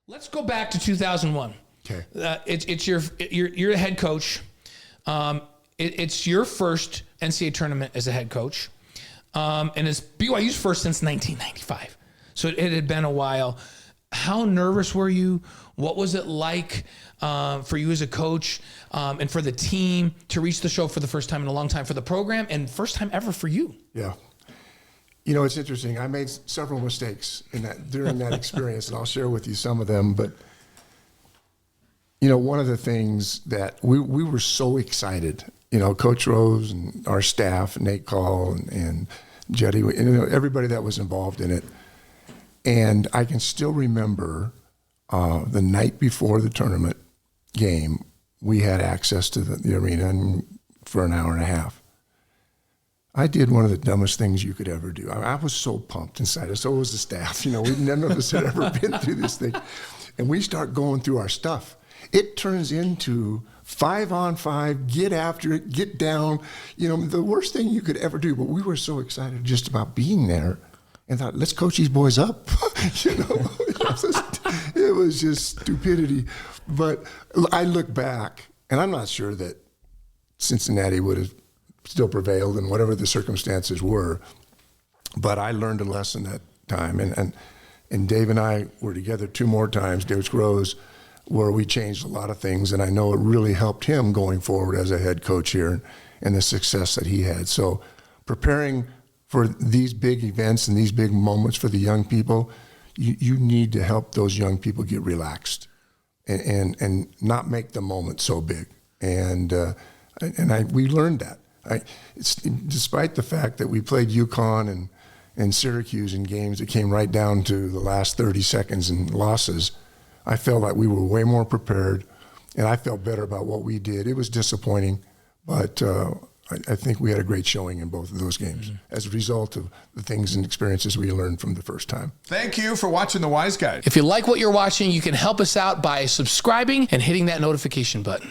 Let's go back to 2001. Okay. You're the head coach. It's your first NCAA tournament as a head coach. And it's BYU's first since 1995. So it had been a while. How nervous were you? What was it like for you as a coach and for the team to reach the show for the first time in a long time for the program and first time ever for you? Yeah. You know, it's interesting. I made several mistakes during that experience, and I'll share with you some of them. But, you know, one of the things that we were so excited, you know, Coach Rose and our staff, Nate Call and Jetty, you know, everybody that was involved in it. And I can still remember the night before the tournament game, we had access to the arena for an hour and a half. I did one of the dumbest things you could ever do. I was so pumped inside. So was the staff. You know, none of us had ever been through this thing. And we start going through our stuff. It turns into 5-on-5, get after it, get down. You know, the worst thing you could ever do. But we were so excited just about being there and thought, let's coach these boys up. You know, it was just stupidity. But I look back, and I'm not sure that Cincinnati would have still prevailed in whatever the circumstances were. But I learned a lesson that time. And Dave and I were together 2 more times, Dave Rose, where we changed a lot of things. And I know it really helped him going forward as a head coach here and the success that he had. So preparing for these big events and these big moments for the young people, you need to help those young people get relaxed and not make the moment so big. And we learned that. Despite the fact that we played UConn and Syracuse in games that came right down to the last 30 seconds and losses, I felt like we were way more prepared, and I felt better about what we did. It was disappointing, but I think we had a great showing in both of those games as a result of the things and experiences we learned from the first time. Thank you for watching The Wise Guys. If you like what you're watching, you can help us out by subscribing and hitting that notification button.